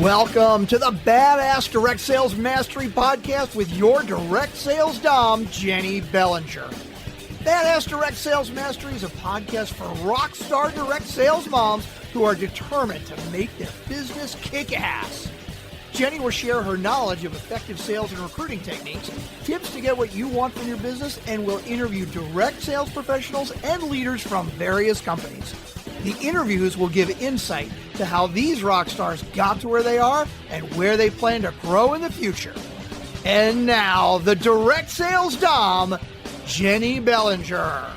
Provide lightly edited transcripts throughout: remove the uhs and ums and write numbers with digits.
Welcome to the Badass Direct Sales Mastery Podcast with your direct sales dom, Jenny Bellinger. Badass Direct Sales Mastery is a podcast for rock star direct sales moms who are determined to make their business kick ass. Jenny will share her knowledge of effective sales and recruiting techniques, tips to get what you want from your business, and will interview direct sales professionals and leaders from various companies. The interviews will give insight to how these rock stars got to where they are and where they plan to grow in the future. And now, the direct sales dom, Jenny Bellinger.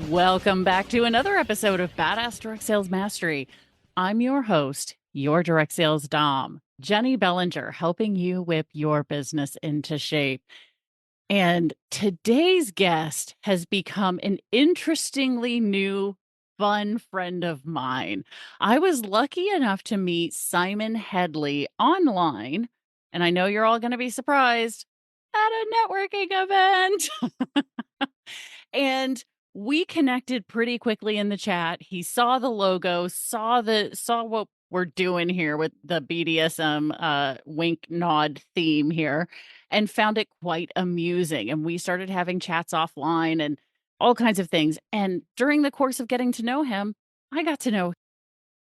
Welcome back to another episode of Badass Direct Sales Mastery. I'm your host, your direct sales dom, Jenny Bellinger, helping you whip your business into shape. And today's guest has become an interestingly new, fun friend of mine. I was lucky enough to meet Simon Hedley online, and I know you're all going to be surprised, at a networking event. And we connected pretty quickly in the chat. He saw the logo, saw what we're doing here with the BDSM wink nod theme here, and found it quite amusing. And we started having chats offline and all kinds of things. And during the course of getting to know him, I got to know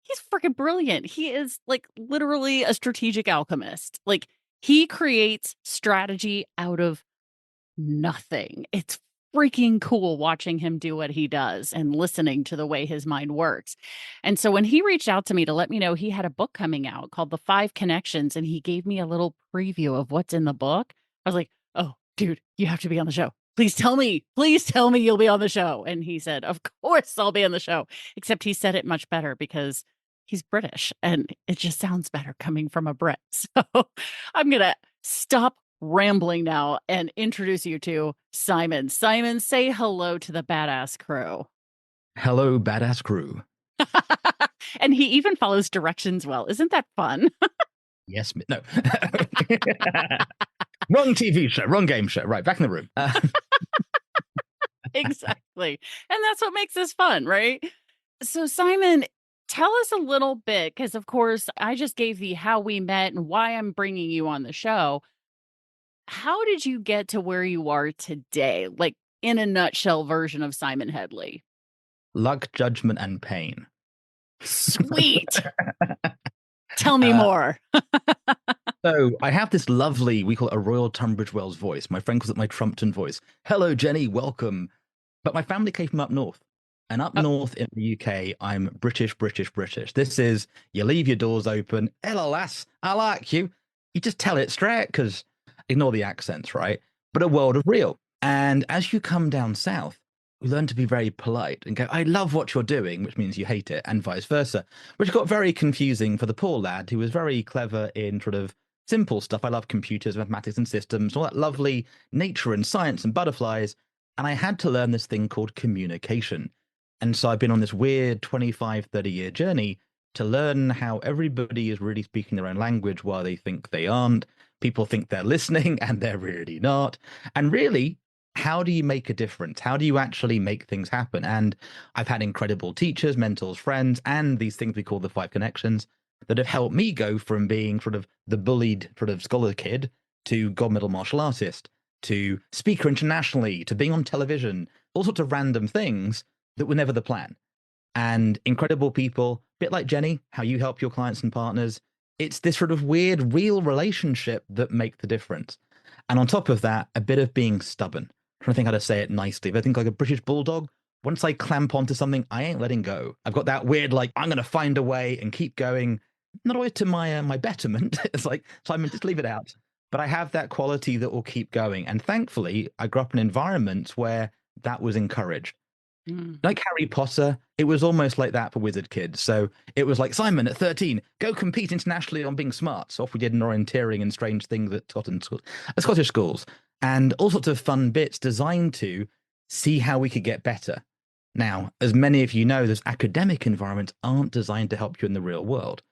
he's freaking brilliant. He is like literally a strategic alchemist. Like he creates strategy out of nothing. It's freaking cool watching him do what he does and listening to the way his mind works. And so when he reached out to me to let me know he had a book coming out called The 5 Connections, and he gave me a little preview of what's in the book, I was like, oh, dude, you have to be on the show. Please tell me you'll be on the show. And he said, of course I'll be on the show. Except he said it much better because he's British and it just sounds better coming from a Brit. So I'm going to stop rambling now and introduce you to Simon. Simon, say hello to the badass crew. Hello, badass crew. And he even follows directions well. Isn't that fun? Yes, no. Wrong TV show, wrong game show. Right, back in the room. Exactly. And that's what makes this fun, right? So Simon, tell us a little bit, because of course I just gave the how we met and why I'm bringing you on the show. How did you get to where you are today? Like in a nutshell version of Simon Hedley. Luck, judgment, and pain. Sweet. Tell me more. So I have this lovely, we call it a Royal Tunbridge Wells voice. My friend calls it my Trumpton voice. Hello, Jenny, welcome. But my family came from up north. And up north in the UK, I'm British. This is, you leave your doors open. Hello, lass, I like you. You just tell it straight, because ignore the accents, right? But a world of real. And as you come down south, we learn to be very polite and go, I love what you're doing, which means you hate it, and vice versa, which got very confusing for the poor lad who was very clever in sort of simple stuff. I love computers, mathematics and systems, all that lovely nature and science and butterflies. And I had to learn this thing called communication. And so I've been on this weird 25, 30-year journey to learn how everybody is really speaking their own language while they think they aren't. People think they're listening and they're really not. And really, how do you make a difference? How do you actually make things happen? And I've had incredible teachers, mentors, friends, and these things we call the 5 connections that have helped me go from being sort of the bullied sort of scholar kid to gold medal martial artist, to speaker internationally, to being on television, all sorts of random things that were never the plan. And incredible people, a bit like Jenny, how you help your clients and partners. It's this sort of weird, real relationship that make the difference. And on top of that, a bit of being stubborn. I'm trying to think how to say it nicely, but I think like a British bulldog, once I clamp onto something, I ain't letting go. I've got that weird, like, I'm going to find a way and keep going. Not always to my betterment. It's like, Simon, just leave it out. But I have that quality that will keep going. And thankfully, I grew up in environments where that was encouraged. Like Harry Potter, it was almost like that for wizard kids. So it was like, Simon, at 13, go compete internationally on being smart. So off we did an orienteering and strange things at Scottish schools. And all sorts of fun bits designed to see how we could get better. Now, as many of you know, those academic environments aren't designed to help you in the real world.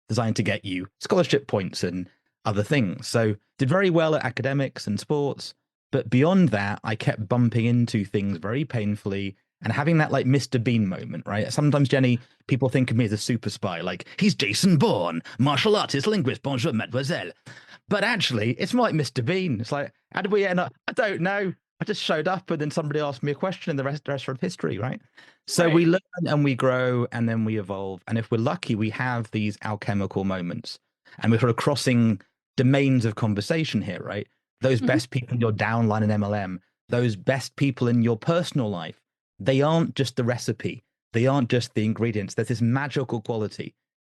Designed to get you scholarship points and other things. So did very well at academics and sports. But beyond that, I kept bumping into things very painfully and having that like Mr. Bean moment, right? Sometimes, Jenny, people think of me as a super spy, like he's Jason Bourne, martial artist, linguist, bonjour, mademoiselle. But actually, it's more like Mr. Bean. It's like, how did we end up? I don't know. I just showed up and then somebody asked me a question and the rest of history, right? So Right. we learn and we grow and then we evolve. And if we're lucky, we have these alchemical moments and we're sort of crossing domains of conversation here, right? Those Mhm. best people in your downline and MLM, those best people in your personal life, they aren't just the recipe. They aren't just the ingredients. There's this magical quality.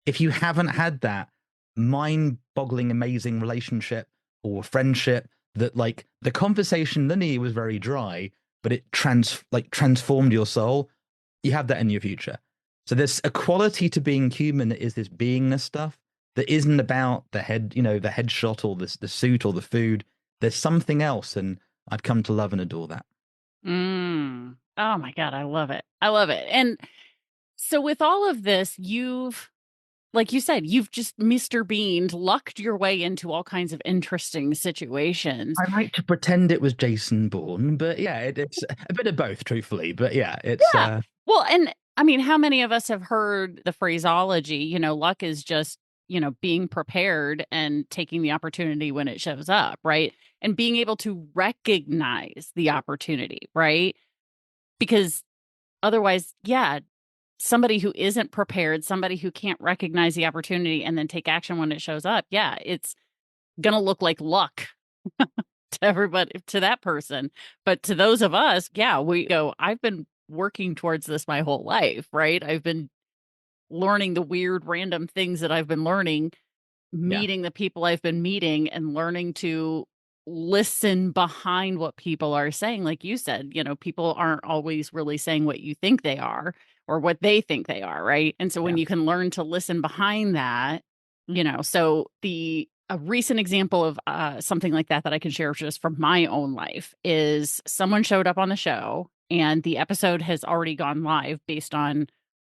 If you haven't had that mind-boggling, amazing relationship or friendship that like the conversation linear was very dry, but it transformed your soul, you have that in your future. So there's a quality to being human that is this beingness stuff that isn't about the head, you know, the headshot or the suit or the food. There's something else, and I've come to love and adore that. Oh my God, I love it. I love it. And so with all of this, like you said, you've just Mr. Beaned, lucked your way into all kinds of interesting situations. I like to pretend it was Jason Bourne, but yeah, it's a bit of both, truthfully. But yeah, it's Yeah. Well, and I mean, how many of us have heard the phraseology, luck is just, being prepared and taking the opportunity when it shows up, right? And being able to recognize the opportunity, right? Because otherwise, yeah, somebody who isn't prepared, somebody who can't recognize the opportunity and then take action when it shows up, yeah, it's going to look like luck to everybody, to that person. But to those of us, yeah, we go, I've been working towards this my whole life, right? I've been learning the weird random things that I've been learning, yeah, meeting the people I've been meeting, and learning to listen behind what people are saying. Like you said, people aren't always really saying what you think they are or what they think they are, right? And so when yeah. you can learn to listen behind that, so a recent example of something like that I can share just from my own life is someone showed up on the show and the episode has already gone live based on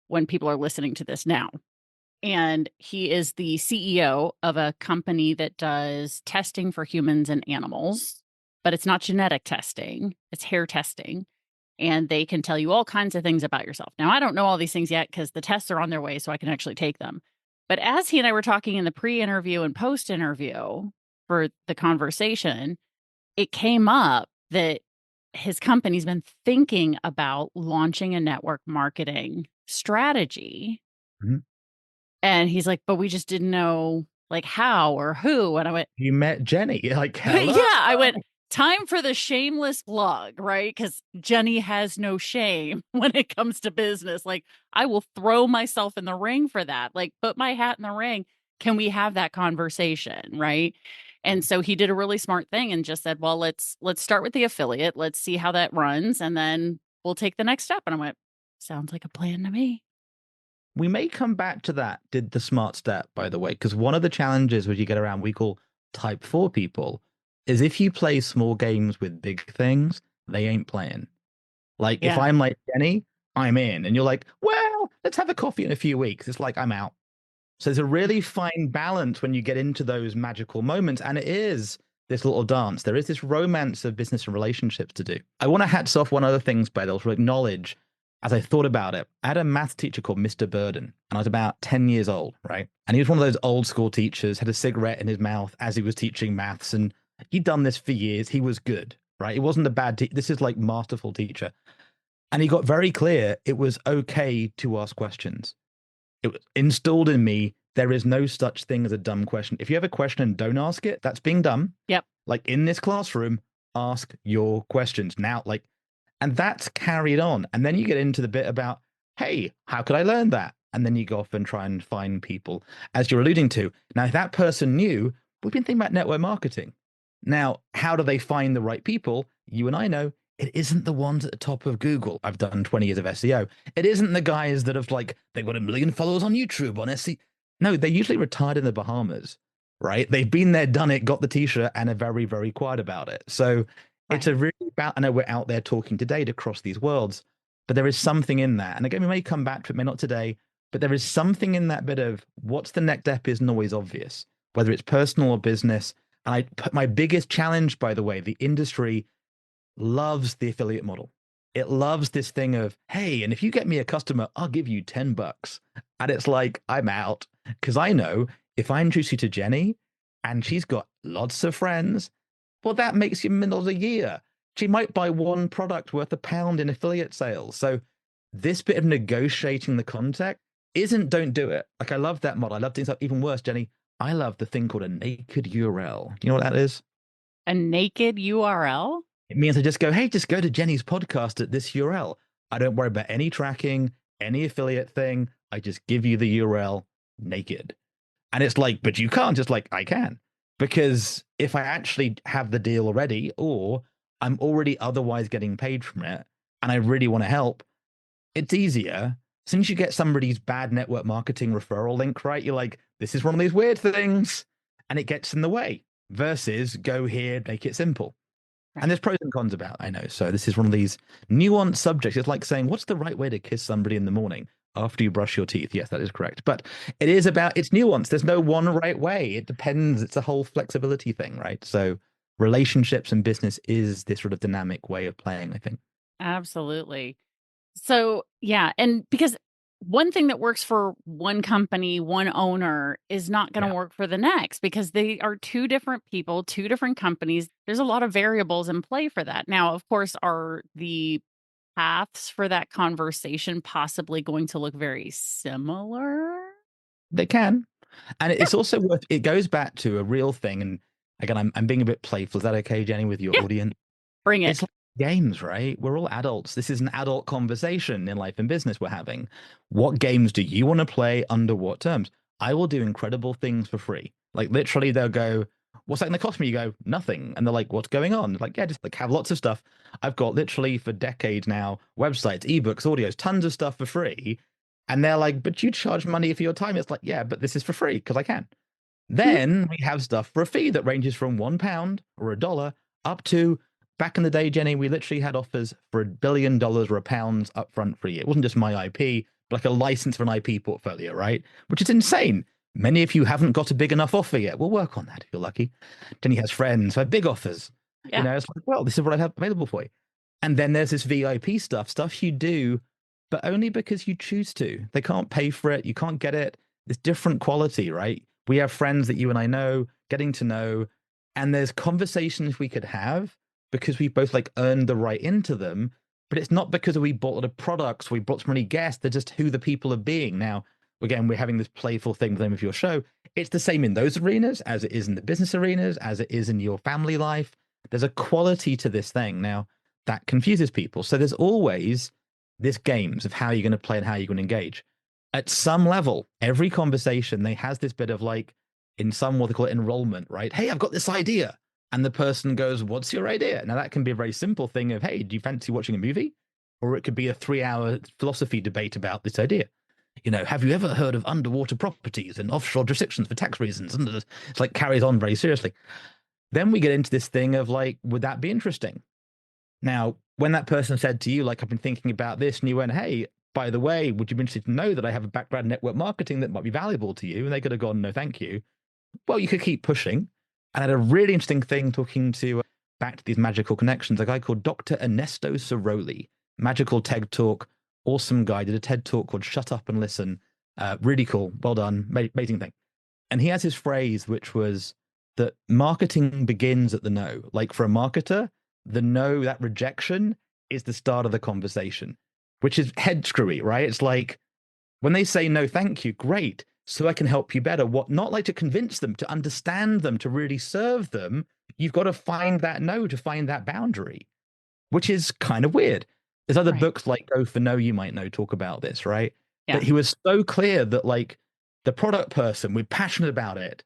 when people are listening to this now. And he is the CEO of a company that does testing for humans and animals, but it's not genetic testing, it's hair testing. And they can tell you all kinds of things about yourself. Now, I don't know all these things yet because the tests are on their way, so I can actually take them. But as he and I were talking in the pre interview and post interview for the conversation, it came up that his company's been thinking about launching a network marketing strategy. Mhm. And he's like, "But we just didn't know, like, how or who." And I went, You met Jenny, like hello. "Yeah." I went, "Time for the shameless plug," right? Because Jenny has no shame when it comes to business. Like, I will throw myself in the ring for that. Like, put my hat in the ring. Can we have that conversation, right? And so he did a really smart thing and just said, "Well, let's start with the affiliate. Let's see how that runs, and then we'll take the next step." And I went, "Sounds like a plan to me." We may come back to that, did the smart step, by the way, because one of the challenges when you get around we call type 4 people is if you play small games with big things, they ain't playing. Like if Yeah. I'm like Jenny, I'm in, and you're like, well, let's have a coffee in a few weeks. It's like I'm out. So there's a really fine balance when you get into those magical moments, and it is this little dance. There is this romance of business and relationships to do. I want to hats off one other things, but to acknowledge as I thought about it, I had a math teacher called Mr. Burden, and I was about 10 years old, right? And he was one of those old school teachers, had a cigarette in his mouth as he was teaching maths, and he'd done this for years. He was good, right? He wasn't a bad teacher. This is like masterful teacher. And he got very clear it was okay to ask questions. It was installed in me. There is no such thing as a dumb question. If you have a question and don't ask it, that's being dumb. Yep. Like in this classroom, ask your questions now. Like, and that's carried on. And then you get into the bit about, hey, how could I learn that? And then you go off and try and find people, as you're alluding to. Now, if that person knew, we've been thinking about network marketing. Now, how do they find the right people? You and I know it isn't the ones at the top of Google. I've done 20 years of SEO. It isn't the guys that have like, they've got 1 million followers on YouTube on SEO. No, they're usually retired in the Bahamas, right? They've been there, done it, got the t-shirt, and are very, very quiet about it. So it's a really about, I know we're out there talking today to cross these worlds, but there is something in that. And again, we may come back to it, may not today, but there is something in that bit of what's the next step isn't always obvious, whether it's personal or business. And I put my biggest challenge, by the way, the industry loves the affiliate model. it loves this thing of, hey, and if you get me a customer, I'll give you $10. And it's like, I'm out. Because I know if I introduce you to Jenny and she's got lots of friends, well, that makes you middle of the year. She might buy one product worth £1 in affiliate sales. So this bit of negotiating the contact isn't don't do it. Like I love that model. I love things like even worse, Jenny. I love the thing called a naked URL. Do you know what that is? A naked URL? It means I just go, hey, just go to Jenny's podcast at this URL. I don't worry about any tracking, any affiliate thing. I just give you the URL naked. And it's like, but you can't. Just like, I can. Because if I actually have the deal already, or I'm already otherwise getting paid from it, and I really want to help, it's easier. Since you get somebody's bad network marketing referral link, right? You're like, this is one of these weird things, and it gets in the way. Versus go here, make it simple. Right. And there's pros and cons about it, I know. So this is one of these nuanced subjects. It's like saying, what's the right way to kiss somebody in the morning after you brush your teeth? Yes, that is correct. But it is about, it's nuanced. There's no one right way. It depends. It's a whole flexibility thing, right? So relationships and business is this sort of dynamic way of playing, I think. Absolutely. So, yeah. And because one thing that works for one company, one owner is not going to Yeah. work for the next because they are two different people, two different companies. There's a lot of variables in play for that. Now, of course, are the paths for that conversation possibly going to look very similar? They can. And it's also worth, it goes back to a real thing. And again, I'm being a bit playful. Is that okay, Jenny, with your Yeah. audience? Bring it. It's like games, right? We're all adults. This is an adult conversation in life and business we're having. What games do you want to play under what terms? I will do incredible things for free. Like literally they'll go, what's that going to cost me? You go, nothing. And they're like, what's going on? Like, yeah, just like have lots of stuff. I've got literally for decades now, websites, ebooks, audios, tons of stuff for free. And they're like, but you charge money for your time. It's like, yeah, but this is for free because I can. Then we have stuff for a fee that ranges from £1 or $1 up to, back in the day, Jenny, we literally had offers for $1 billion or £1 upfront for a year. It wasn't just my IP, but like a license for an IP portfolio, right? Which is insane. Many of you haven't got a big enough offer yet. We'll work on that if you're lucky. Jenny has friends who have big offers. Yeah. You know, it's like, well, this is what I have available for you. And then there's this VIP stuff you do, but only because you choose to. They can't pay for it. You can't get it. It's different quality, right? We have friends that you and I know, getting to know, and there's conversations we could have because we both like earned the right into them. But it's not because we bought a lot of products, we brought so many guests. They're just who the people are being. Now, again, we're having this playful thing with the name of your show. It's the same in those arenas as it is in the business arenas, as it is in your family life. There's a quality to this thing. Now, that confuses people. So there's always this games of how you're going to play and how you're going to engage. At some level, every conversation, they has this bit of like, in some what they call it enrollment, right? Hey, I've got this idea. And the person goes, what's your idea? Now that can be a very simple thing of, hey, do you fancy watching a movie? Or it could be a 3-hour philosophy debate about this idea. You know, have you ever heard of underwater properties and offshore jurisdictions for tax reasons? And it's like carries on very seriously. Then we get into this thing of like, would that be interesting? Now, when that person said to you, like, I've been thinking about this, and you went, hey, by the way, would you be interested to know that I have a background in network marketing that might be valuable to you? And they could have gone, no, thank you. Well, you could keep pushing. And I had a really interesting thing talking to, back to these magical connections, a guy called Dr. Ernesto Ciroli, magical TED Talk, awesome guy, did a TED Talk called Shut Up and Listen. Really cool. Well done. Amazing thing. And he has his phrase, which was that marketing begins at the no. Like for a marketer, the no, that rejection is the start of the conversation, which is head screwy, right? It's like when they say no, thank you, great. So I can help you better. What, not like to convince them, to understand them, to really serve them. You've got to find that no, to find that boundary, which is kind of weird. There's other books like Go for No, you might know, talk about this, right? Yeah. But he was so clear that like the product person, we're passionate about it.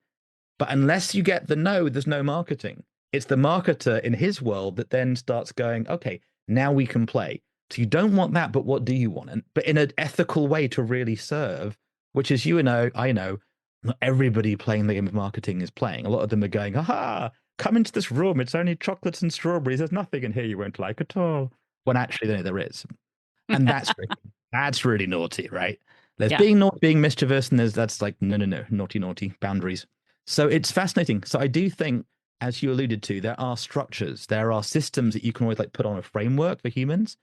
But unless you get the no, there's no marketing. It's the marketer in his world that then starts going, okay, now we can play. So you don't want that, but what do you want? But in an ethical way to really serve, which is you know, I know, not everybody playing the game of marketing is playing. A lot of them are going, aha, come into this room. It's only chocolates and strawberries. There's nothing in here you won't like at all. When actually, no, there is. And that's really naughty, right? There's being naughty, being mischievous, and that's like, no, naughty, boundaries. So it's fascinating. So I do think, as you alluded to, there are structures, there are systems that you can always like put on a framework for humans.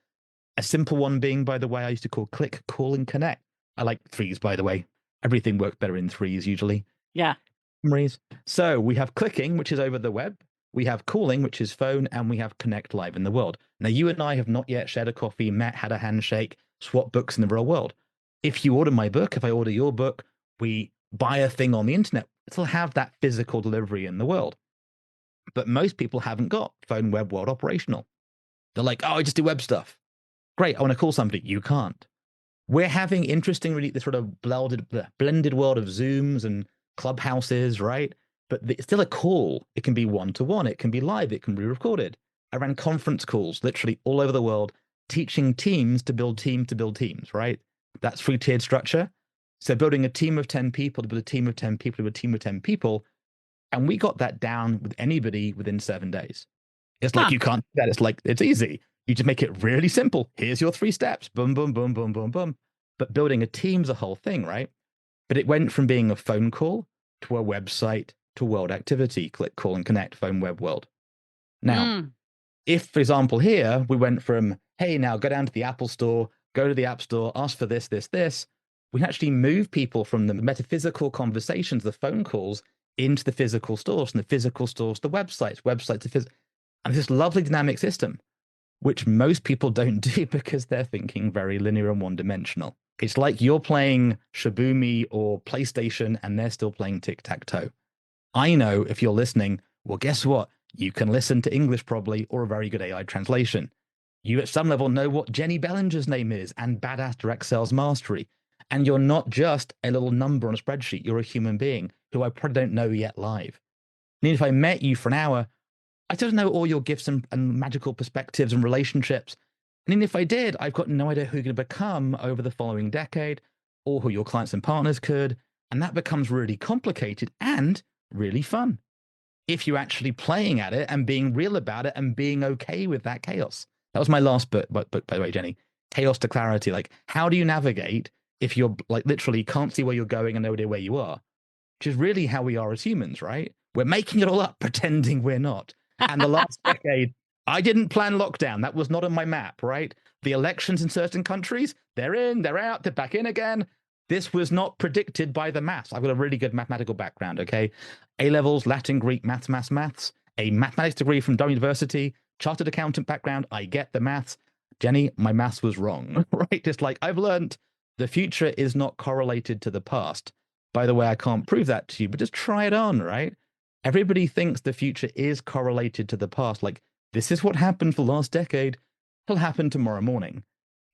A simple one being, by the way, I used to call click, call, and connect. I like threes, by the way. Everything works better in threes usually. Yeah. Memories. So we have clicking, which is over the web. We have calling, which is phone, and we have connect live in the world. Now, you and I have not yet shared a coffee, met, had a handshake, swapped books in the real world. If you order my book, if I order your book, we buy a thing on the internet, it'll have that physical delivery in the world. But most people haven't got phone, web, world operational. They're like, oh, I just do web stuff. Great, I want to call somebody. You can't. We're having interesting, this sort of blended world of Zooms and Clubhouses, right? But it's still a call. It can be one-to-one. It can be live. It can be recorded. I ran conference calls literally all over the world, teaching teams to build teams, right? That's three-tiered structure. So building a team of 10 people to build a team of 10 people to a team of 10 people. And we got that down with anybody within 7 days. It's like, you can't do that. It's like, it's easy. You just make it really simple. Here's your 3 steps. Boom, boom, boom, boom, boom, boom. But building a team's a whole thing, right? But it went from being a phone call to a website to world activity. Click, call, and connect, phone, web, world. Now, if, for example, here, we went from, hey, now go down to the Apple store, go to the App Store, ask for this, this, this. We can actually move people from the metaphysical conversations, the phone calls, into the physical stores, and the physical stores, the websites to physical. And this lovely dynamic system, which most people don't do because they're thinking very linear and one-dimensional. It's like you're playing Shaboomi or PlayStation and they're still playing tic-tac-toe. I know if you're listening, well, guess what? You can listen to English probably, or a very good AI translation. You at some level know what Jenny Bellinger's name is and Badass Direct Sales Mastery. And you're not just a little number on a spreadsheet. You're a human being who I probably don't know yet live. And if I met you for an hour, I don't know all your gifts and magical perspectives and relationships. And even if I did, I've got no idea who you're going to become over the following decade or who your clients and partners could. And that becomes really complicated and really fun if you're actually playing at it and being real about it and being okay with that chaos. That was my last book, by the way, Jenny. Chaos to Clarity. Like, how do you navigate if you're like literally can't see where you're going and no idea where you are? Which is really how we are as humans, right? We're making it all up, pretending we're not. And the last decade, I didn't plan lockdown. That was not on my map, right? The elections in certain countries, they're in, they're out, they're back in again. This was not predicted by the maths. I've got a really good mathematical background, okay? A-levels, Latin, Greek, maths, a mathematics degree from Durham University, chartered accountant background. I get the maths. Jenny, my maths was wrong, right? Just like I've learned the future is not correlated to the past. By the way, I can't prove that to you, but just try it on, right? Everybody thinks the future is correlated to the past. Like, this is what happened for the last decade. It'll happen tomorrow morning.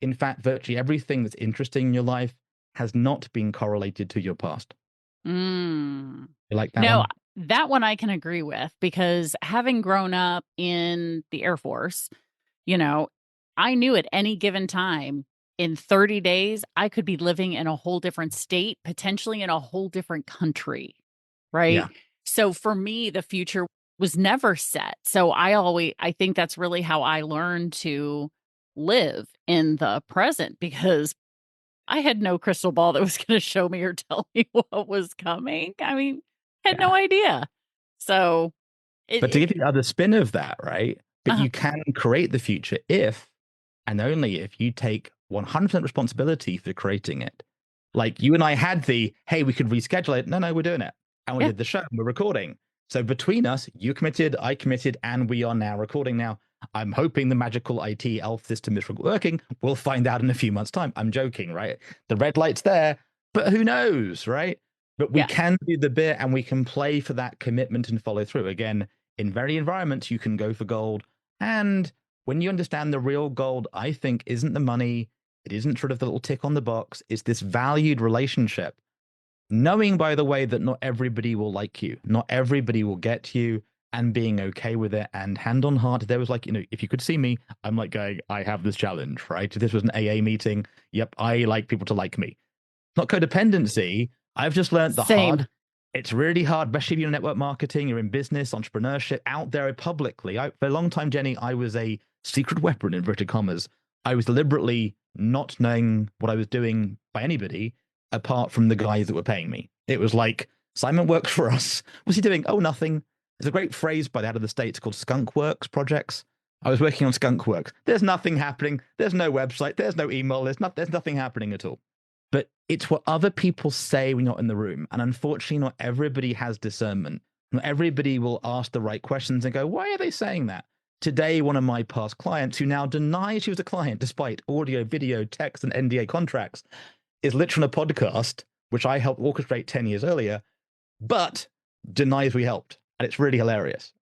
In fact, virtually everything that's interesting in your life has not been correlated to your past. You like that one? That one I can agree with, because having grown up in the Air Force, I knew at any given time in 30 days, I could be living in a whole different state, potentially in a whole different country, right? Yeah. So for me, the future was never set. So I think that's really how I learned to live in the present, because I had no crystal ball that was going to show me or tell me what was coming. I mean, had no idea. So, but to give you the other spin of that, right? But you can create the future if and only if you take 100% responsibility for creating it. Like you and I had hey, we could reschedule it. No, we're doing it. And we did the show and we're recording. So between us, you committed, I committed, and we are now recording now. I'm hoping the magical IT elf system is working. We'll find out in a few months' time. I'm joking, right? The red light's there, but who knows, right? But we can do the bit and we can play for that commitment and follow through. Again, in very environments, you can go for gold. And when you understand the real gold, I think, isn't the money. It isn't sort of the little tick on the box. It's this valued relationship. Knowing, by the way, that not everybody will like you, not everybody will get you, and being okay with it. And hand on heart, there was like, if you could see me, I'm like going, I have this challenge, right? If this was an AA meeting, yep, I like people to like me. Not codependency. I've just learned the hard. It's really hard, especially if you're in network marketing, you're in business, entrepreneurship, out there publicly. For a long time, Jenny, I was a secret weapon, in inverted commas. I was deliberately not knowing what I was doing by anybody, apart from the guys that were paying me. It was like, Simon works for us. What's he doing? Oh, nothing. There's a great phrase by the out of the States called skunk works projects. I was working on Skunkworks. There's nothing happening. There's no website. There's no email. There's nothing happening at all. But it's what other people say when you're not in the room. And unfortunately, not everybody has discernment. Not everybody will ask the right questions and go, why are they saying that? Today, one of my past clients who now denies she was a client despite audio, video, text, and NDA contracts is literally on a podcast, which I helped orchestrate 10 years earlier, but denies we helped. And it's really hilarious.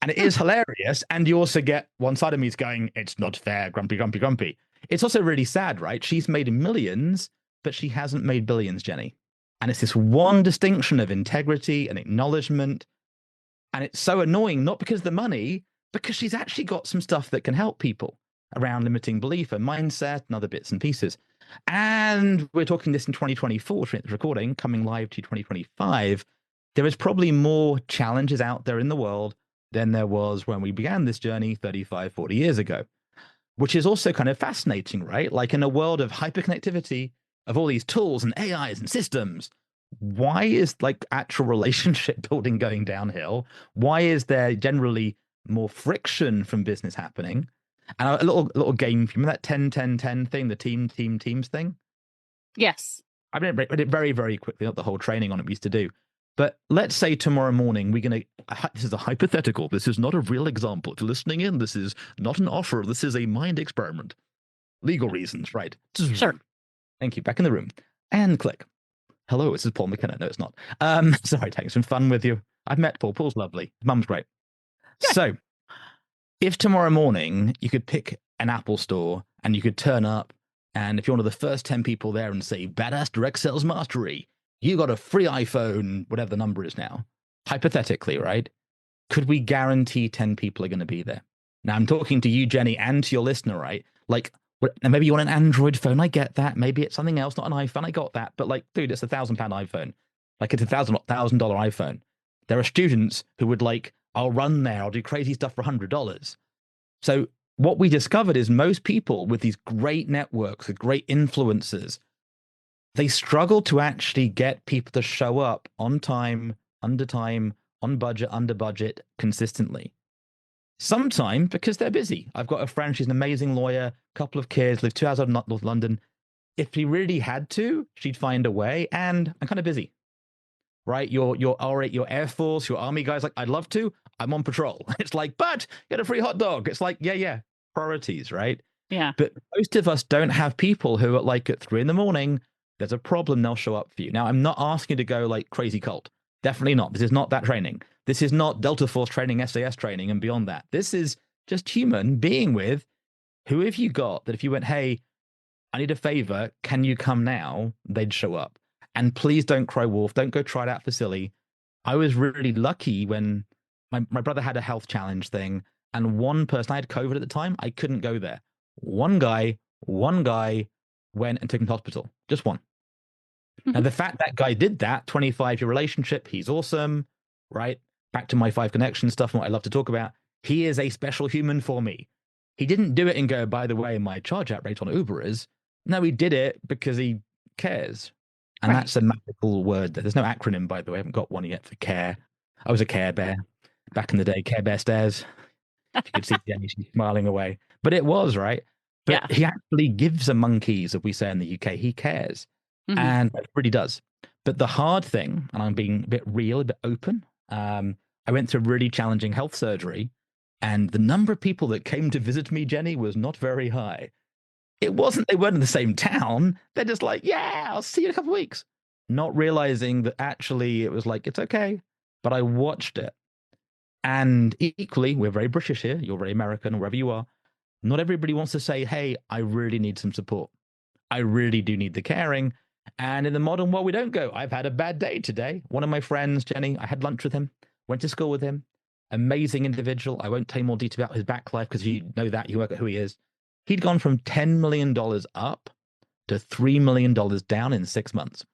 And it is hilarious. And you also get one side of me is going, it's not fair, grumpy, grumpy, grumpy. It's also really sad, right? She's made millions, but she hasn't made billions, Jenny. And it's this one distinction of integrity and acknowledgement. And it's so annoying, not because of the money, because she's actually got some stuff that can help people around limiting belief and mindset and other bits and pieces. And we're talking this in 2024, recording, coming live to 2025. There is probably more challenges out there in the world than there was when we began this journey 35, 40 years ago, which is also kind of fascinating, right? Like in a world of hyperconnectivity, of all these tools and AIs and systems, why is like actual relationship building going downhill? Why is there generally more friction from business happening? And a little game, remember that 10-10-10 thing, the teams thing? Yes. I read it very, very quickly, not the whole training on it we used to do. But let's say tomorrow morning we're going to, this is a hypothetical. This is not a real example. If you're listening in, this is not an offer. This is a mind experiment. Legal reasons, right? Sure. Thank you. Back in the room. And click. Hello, this is Paul McKenna. No, it's not. Sorry, taking some fun with you. I've met Paul. Paul's lovely. Mum's great. Yeah. So if tomorrow morning you could pick an Apple store and you could turn up, and if you're one of the first 10 people there and say, badass direct sales mastery, you got a free iPhone, whatever the number is now, hypothetically, right? Could we guarantee 10 people are going to be there? Now, I'm talking to you, Jenny, and to your listener, right? Like, maybe you want an Android phone. I get that. Maybe it's something else, not an iPhone. I got that. But like, dude, it's £1,000 iPhone. Like, it's $1,000 iPhone. There are students who would like, I'll run there. I'll do crazy stuff for $100. So what we discovered is most people with these great networks, with great influencers, they struggle to actually get people to show up on time, under time, on budget, under budget, consistently. Sometimes because they're busy. I've got a friend, she's an amazing lawyer, couple of kids, live 2 hours out of North London. If she really had to, she'd find a way, and I'm kind of busy, right? Your Air Force, your Army guys, like, I'd love to, I'm on patrol. It's like, but get a free hot dog. It's like, yeah, priorities, right? Yeah. But most of us don't have people who are like at 3 a.m, there's a problem, they'll show up for you. Now, I'm not asking you to go like crazy cult. Definitely not. This is not that training. This is not Delta Force training, SAS training, and beyond that. This is just human being with who have you got that if you went, hey, I need a favor, can you come now? They'd show up. And please don't cry wolf. Don't go try it out for silly. I was really lucky when my brother had a health challenge thing, and one person, I had COVID at the time, I couldn't go there. One guy went and took him to hospital. Just one. Mm-hmm. And the fact that guy did that, 25-year relationship, he's awesome, right? Back to my 5 connection stuff and what I love to talk about. He is a special human for me. He didn't do it and go, by the way, my charge out rate on Uber is. No, he did it because he cares. And right. That's a magical word. There's no acronym, by the way. I haven't got one yet for care. I was a Care Bear back in the day. Care Bear stares. If you could see Jenny, she's smiling away. But it was, right? But yeah. He actually gives a monkeys, as we say in the UK. He cares. Mm-hmm. And it really does. But the hard thing, and I'm being a bit real, a bit open, I went through really challenging health surgery, and the number of people that came to visit me, Jenny, was not very high. They weren't in the same town. They're just like, yeah, I'll see you in a couple of weeks. Not realizing that actually it was like, it's okay. But I watched it. And equally, we're very British here. You're very American, or wherever you are. Not everybody wants to say, hey, I really need some support. I really do need the caring. And in the modern world, we don't go, I've had a bad day today. One of my friends, Jenny, I had lunch with him, went to school with him. Amazing individual. I won't tell you more detail about his back life because you know that, you work at who he is. He'd gone from $10 million up to $3 million down in 6 months.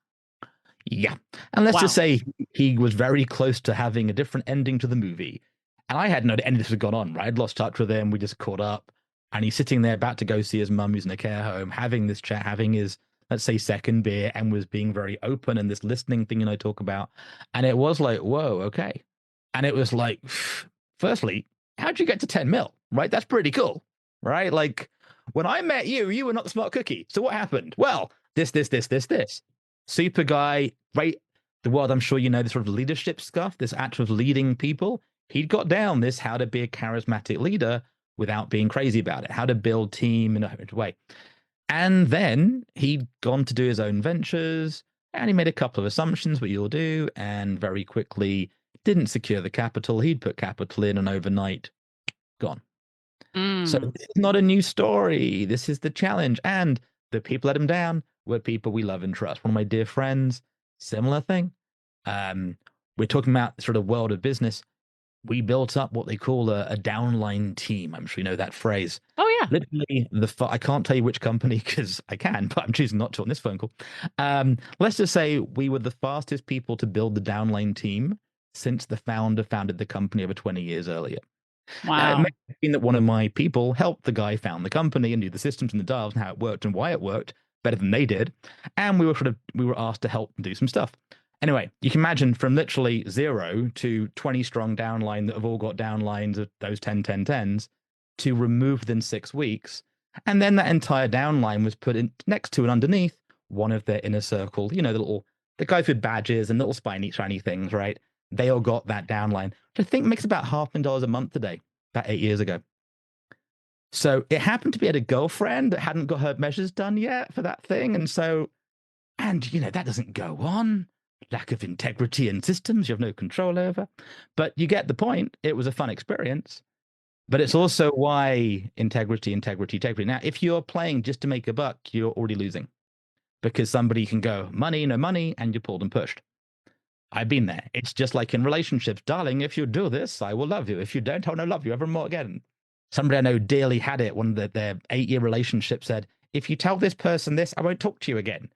Yeah. And let's just say he was very close to having a different ending to the movie. And I had no idea any of this had gone on, right? I'd lost touch with him. We just caught up. And he's sitting there about to go see his mum who's in a care home, having this chat, having his, let's say, second beer, and was being very open and this listening thing, I talk about. And it was like, whoa, okay. And it was like, firstly, how'd you get to 10 mil? right? That's pretty cool, right? Like when I met you, you were not the smart cookie. So what happened? Well, this. Super guy, great. The world, I'm sure you know, this sort of leadership stuff, this act of leading people. He'd got down this how to be a charismatic leader without being crazy about it, how to build team in a way. And then he'd gone to do his own ventures and he made a couple of assumptions, what you'll do, and very quickly didn't secure the capital. He'd put capital in and overnight gone. So this is not a new story. This is the challenge. And the people let him down were people we love and trust. One of my dear friends, similar thing. We're talking about the sort of world of business. We built up what they call a downline team. I'm sure you know that phrase. Oh, yeah. Literally, I can't tell you which company because I can, but I'm choosing not to on this phone call. Let's just say we were the fastest people to build the downline team since the founder founded the company over 20 years earlier. Wow. It may have been that one of my people helped the guy found the company and knew the systems and the dials and how it worked and why it worked better than they did. And we were asked to help do some stuff. Anyway, you can imagine from literally 0 to 20 strong downline that have all got downlines of those 10s to remove within 6 weeks. And then that entire downline was put in next to and underneath one of their inner circle, you know, the guys with badges and little shiny things, right? They all got that downline, which I think makes about $500,000 a month today, about 8 years ago. So it happened to be at a girlfriend that hadn't got her measures done yet for that thing. And you know, that doesn't go on. Lack of integrity in systems you have no control over. But you get the point. It was a fun experience. But it's also why integrity. Now, if you're playing just to make a buck, you're already losing. Because somebody can go, money, no money, and you're pulled and pushed. I've been there. It's just like in relationships. Darling, if you do this, I will love you. If you don't, I will not love you evermore again. Somebody I know dearly had it. One of their 8-year relationship said, if you tell this person this, I won't talk to you again.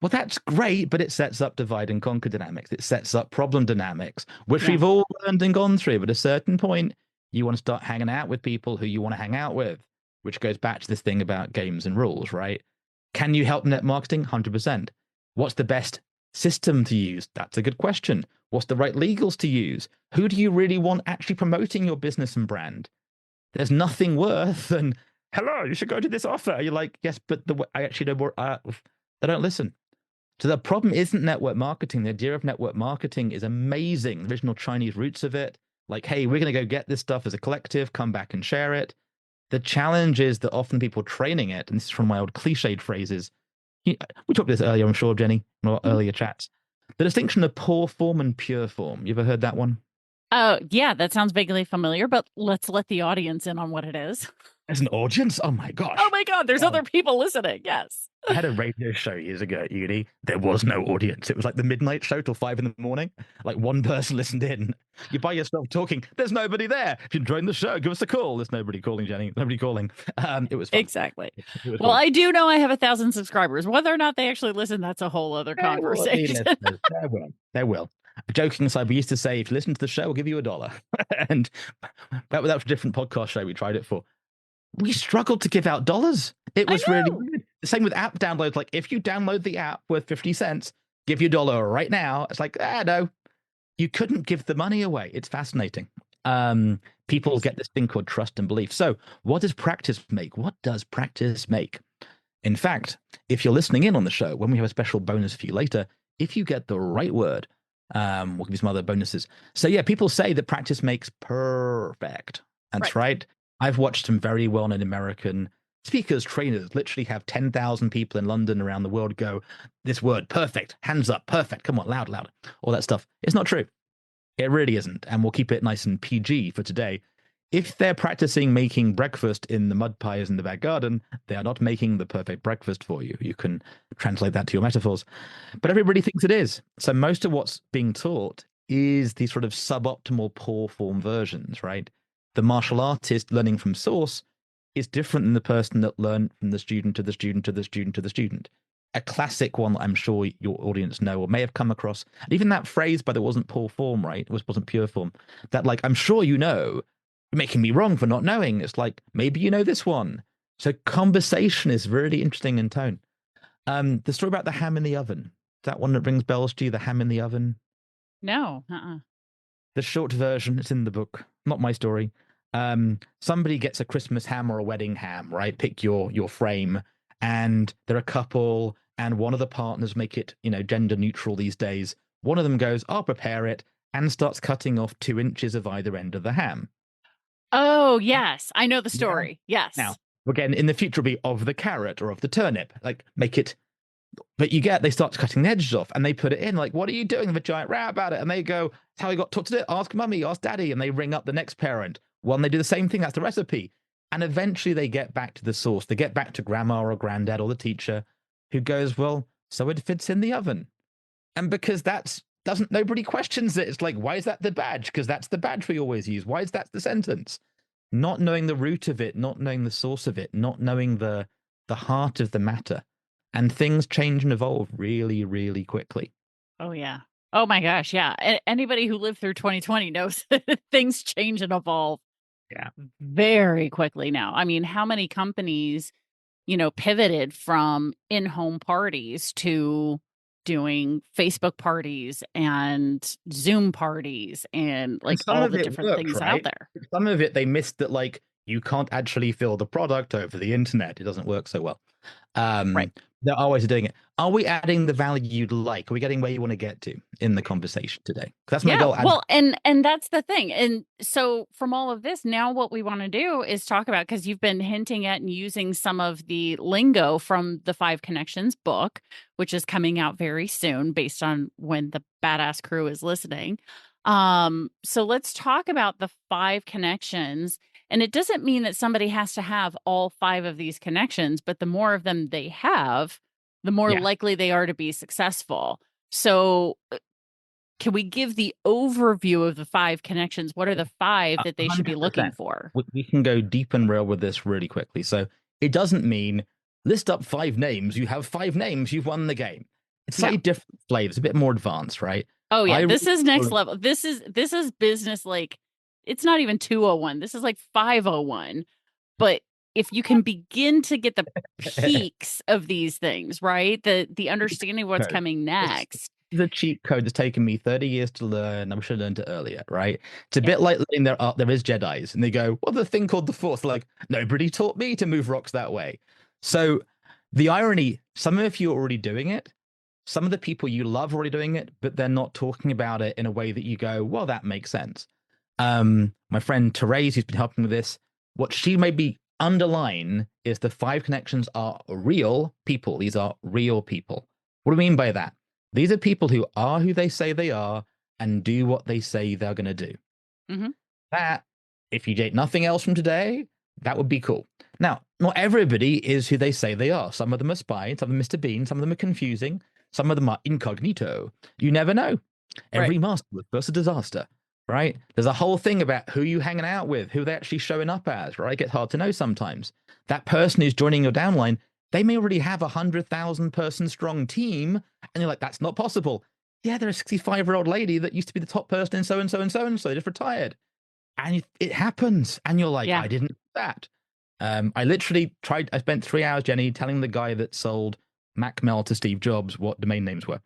Well, that's great, but it sets up divide and conquer dynamics. It sets up problem dynamics, which we've all learned and gone through. But at a certain point, you want to start hanging out with people who you want to hang out with, which goes back to this thing about games and rules, right? Can you help net marketing? 100%. What's the best system to use? That's a good question. What's the right legals to use? Who do you really want actually promoting your business and brand? There's nothing worse than, hello, you should go to this offer. You're like, yes, but I actually know more. They don't listen. So the problem isn't network marketing. The idea of network marketing is amazing. The original Chinese roots of it, like, hey, we're going to go get this stuff as a collective, come back and share it. The challenge is that often people training it, and this is from my old cliched phrases. We talked about this earlier, I'm sure, Jenny, in our earlier chats. The distinction of poor form and pure form. You ever heard that one? Oh, yeah, that sounds vaguely familiar, but let's let the audience in on what it is. As an audience? Oh my gosh. Oh my God, there's other people listening. Yes. I had a radio show years ago at uni. There was no audience. It was like the midnight show till 5 a.m. Like one person listened in. You're by yourself talking. There's nobody there. If you're enjoying the show, give us a call. There's nobody calling, Jenny. Nobody calling. It was fun. Exactly. It was well, fun. I do know I have 1,000 subscribers. Whether or not they actually listen, that's a whole other conversation. They will. Joking aside, we used to say, if you listen to the show, we'll give you $1. And that was a different podcast show we tried it for. We struggled to give out dollars. It was really weird. The same with app downloads. Like, if you download the app worth 50 cents, give you $1 right now. It's like, no, you couldn't give the money away. It's fascinating. People get this thing called trust and belief. So what does practice make? What does practice make? In fact, if you're listening in on the show, when we have a special bonus for you later, if you get the right word, we'll give you some other bonuses. So yeah, people say that practice makes perfect. That's right. I've watched some very well-known American speakers, trainers, literally have 10,000 people in London around the world go, this word, perfect, hands up, perfect, come on, loud, all that stuff. It's not true. It really isn't. And we'll keep it nice and PG for today. If they're practicing making breakfast in the mud pies in the back garden, they are not making the perfect breakfast for you. You can translate that to your metaphors. But everybody thinks it is. So most of what's being taught is these sort of suboptimal poor form versions, right? The martial artist learning from source is different than the person that learned from the student to the student to the student to the student. A classic one that I'm sure your audience know or may have come across. And even that phrase, by the way, wasn't poor form, right? It wasn't pure form. That, like, I'm sure you know, you're making me wrong for not knowing. It's like, maybe you know this one. So conversation is really interesting in tone. The story about the ham in the oven, that one that rings bells to you, the ham in the oven? No. The short version, it's in the book, not my story. Somebody gets a Christmas ham or a wedding ham, right? Pick your frame, and they're a couple, and one of the partners make it, gender neutral these days. One of them goes, "I'll prepare it," and starts cutting off 2 inches of either end of the ham. Oh, yes. I know the Yeah. story. Yes. Now, again, in the future, it'll be of the carrot or of the turnip. Like, make it. But they start cutting the edges off, and they put it in. Like, what are you doing? With a giant row about it, and they go, "That's how I got taught to do it. Ask mummy, ask daddy," and they ring up the next parent. Well, and they do the same thing. That's the recipe, and eventually they get back to the source. They get back to grandma or granddad or the teacher, who goes, "Well, so it fits in the oven," and because nobody questions it. It's like, why is that the badge? Because that's the badge we always use. Why is that the sentence? Not knowing the root of it, not knowing the source of it, not knowing the heart of the matter. And things change and evolve really, really quickly. Oh, yeah. Oh, my gosh. Yeah. Anybody who lived through 2020 knows that things change and evolve very quickly now. I mean, how many companies, pivoted from in-home parties to doing Facebook parties and Zoom parties and like all the different things out there. Some of it, they missed that, like, you can't actually fill the product over the internet. It doesn't work so well. Right. There are ways of doing it. Are we adding the value you'd like? Are we getting where you want to get to in the conversation today? That's my goal. Well, and that's the thing. And so from all of this, now what we want to do is talk about, because you've been hinting at and using some of the lingo from the 5 Connections book, which is coming out very soon based on when the badass crew is listening. So let's talk about the 5 connections. And it doesn't mean that somebody has to have all 5 of these connections, but the more of them they have, the more likely they are to be successful. So can we give the overview of the 5 connections? What are the 5 that they should be looking for? We can go deep and real with this really quickly. So it doesn't mean list up 5 names. You have 5 names. You've won the game. It's slightly different flavors, a bit more advanced, right? Oh, yeah. This is next level. This is business, like, it's not even 201. This is like 501. But if you can begin to get the peaks of these things, right? The understanding of what's coming next. The cheat code that's taken me 30 years to learn. I should have learned it earlier, right? It's a bit like learning there is Jedis, and they go, "Well, the thing called the Force." Like, nobody taught me to move rocks that way. So the irony, some of you are already doing it. Some of the people you love are already doing it, but they're not talking about it in a way that you go, "Well, that makes sense." My friend Therese, who's been helping with this, what she maybe underline is the 5 connections are real people. These are real people. What do we mean by that? These are people who are who they say they are and do what they say they're going to do. Mm-hmm. That, if you take nothing else from today, that would be cool. Now, not everybody is who they say they are. Some of them are spies, some of them are Mr. Bean, some of them are confusing, some of them are incognito. You never know. Every master was first a disaster, right? There's a whole thing about who you hanging out with, who they're actually showing up as, right? It gets hard to know sometimes. That person who's joining your downline, they may already have 100,000 person strong team, and you're like, that's not possible. Yeah, they're a 65-year-old lady that used to be the top person in so-and-so and so-and-so, they just retired. And it happens. And you're like, I didn't do that. I literally I spent 3 hours, Jenny, telling the guy that sold MacMel to Steve Jobs what domain names were.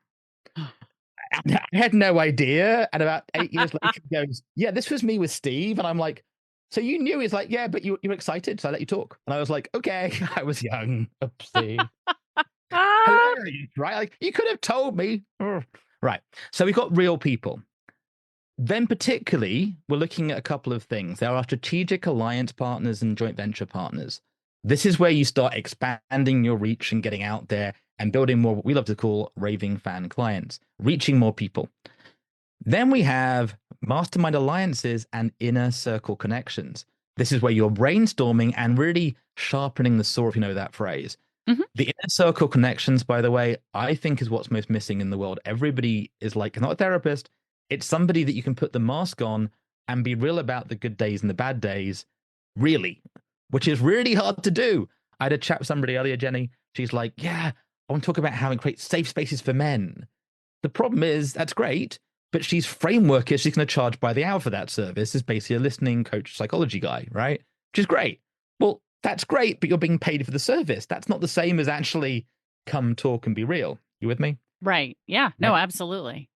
I had no idea. And about 8 years later, he goes, "Yeah, this was me with Steve." And I'm like, "So you knew?" He's like, "Yeah, but you were excited, so I let you talk." And I was like, "Okay." I was young. Oopsie. Hilarious, right? Like, you could have told me. Right. So we've got real people. Then particularly, we're looking at a couple of things. There are strategic alliance partners and joint venture partners. This is where you start expanding your reach and getting out there and building more, what we love to call raving fan clients, reaching more people. Then we have mastermind alliances and inner circle connections. This is where you're brainstorming and really sharpening the saw, if you know that phrase. Mm-hmm. The inner circle connections, by the way, I think is what's most missing in the world. Everybody is like, not a therapist. It's somebody that you can put the mask on and be real about the good days and the bad days, really, which is really hard to do. I had a chat with somebody earlier, Jenny. She's like, "Yeah, I want to talk about how to create safe spaces for men." The problem is, that's great, but she's framework is she's going to charge by the hour for that service. Is basically a listening coach, psychology guy, right? Which is great. Well, that's great, but you're being paid for the service. That's not the same as actually come talk and be real. You with me? Right. Yeah. No, absolutely.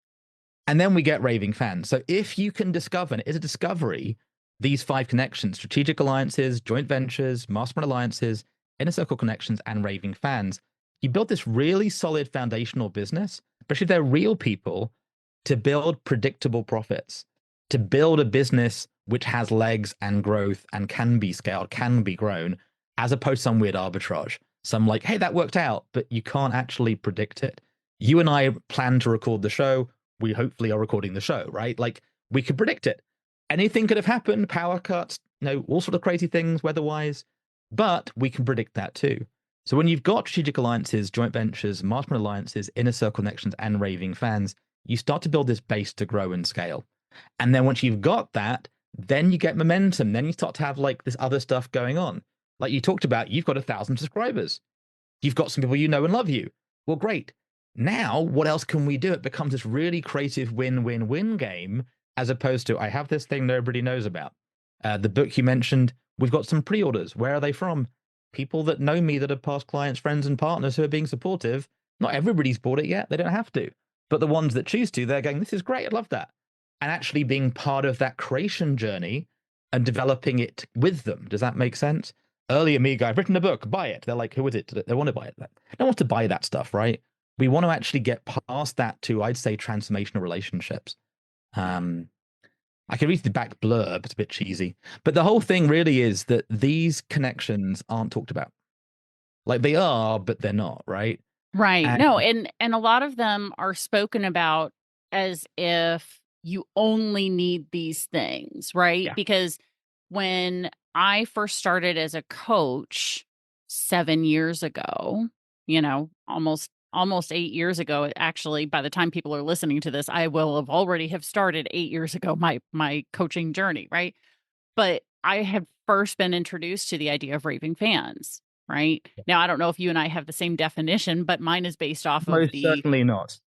And then we get raving fans. So if you can discover, and it is a discovery, these 5 connections: strategic alliances, joint ventures, mastermind alliances, inner circle connections, and raving fans. You build this really solid foundational business, especially if they're real people, to build predictable profits, to build a business which has legs and growth and can be scaled, can be grown, as opposed to some weird arbitrage. Some like, hey, that worked out, but you can't actually predict it. You and I plan to record the show. We hopefully are recording the show, right? Like, we could predict it. Anything could have happened, power cuts, all sort of crazy things weather-wise, but we can predict that too. So when you've got strategic alliances, joint ventures, mastermind alliances, inner circle connections, and raving fans, you start to build this base to grow and scale. And then once you've got that, then you get momentum. Then you start to have like this other stuff going on. Like you talked about, you've got 1,000 subscribers. You've got some people you know and love you. Well, great. Now, what else can we do? It becomes this really creative win-win-win game, as opposed to, I have this thing nobody knows about. The book you mentioned, we've got some pre-orders. Where are they from? People that know me, that are past clients, friends, and partners who are being supportive. Not everybody's bought it yet. They don't have to. But the ones that choose to, they're going, this is great. I love that. And actually being part of that creation journey and developing it with them. Does that make sense? Earlier, me guy, I've written a book, buy it. They're like, who is it? They want to buy it. They don't want to buy that stuff, right? We want to actually get past that to, I'd say, transformational relationships. I can read the back blurb, it's a bit cheesy. But the whole thing really is that these connections aren't talked about. Like they are, but they're not, right? Right. And No, and a lot of them are spoken about as if you only need these things, right? Yeah. Because when I first started as a coach 7 years ago, almost 8 years ago, actually, by the time people are listening to this, I will have already have started 8 years ago my coaching journey, right? But I had first been introduced to the idea of raving fans, right? Now, I don't know if you and I have the same definition, but mine is based off of most certainly not.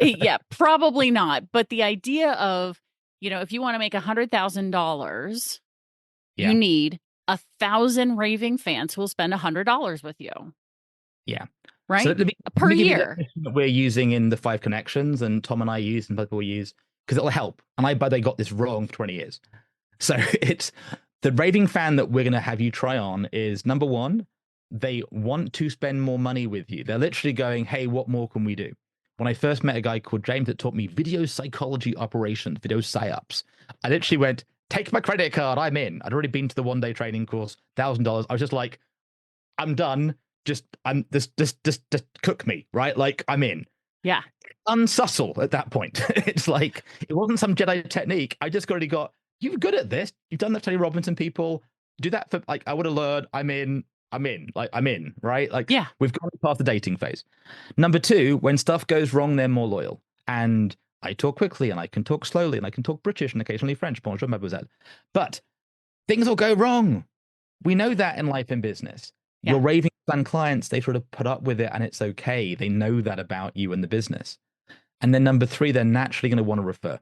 yeah, probably not. But the idea of, if you want to make $100,000, Yeah. you need 1,000 raving fans who will spend $100 with you. Yeah. Right? So let me Per give you the year. definition that we're using in the 5 connections, and Tom and I use, and other people use, because it'll help. And I bet they got this wrong for 20 years. So it's the raving fan that we're going to have you try on is, number one, they want to spend more money with you. They're literally going, hey, what more can we do? When I first met a guy called James that taught me video psychology operations, video psyops, I literally went, take my credit card, I'm in. I'd already been to the 1-day training course, $1,000. I was just like, I'm done. Just cook me, right? Like, I'm in. Yeah. Unsussel at that point. It's like, it wasn't some Jedi technique. I just already got, you're good at this. You've done that to Tony Robinson people. Do that for, like, I would have learned, I'm in, right? Like, yeah. We've gone past the dating phase. Number 2, when stuff goes wrong, they're more loyal. And I talk quickly, and I can talk slowly, and I can talk British and occasionally French. Bonjour, mademoiselle. But things will go wrong. We know that in life and business. Yeah. Your raving fan clients, they sort of put up with it and it's okay. They know that about you and the business. And then number 3, they're naturally going to want to refer.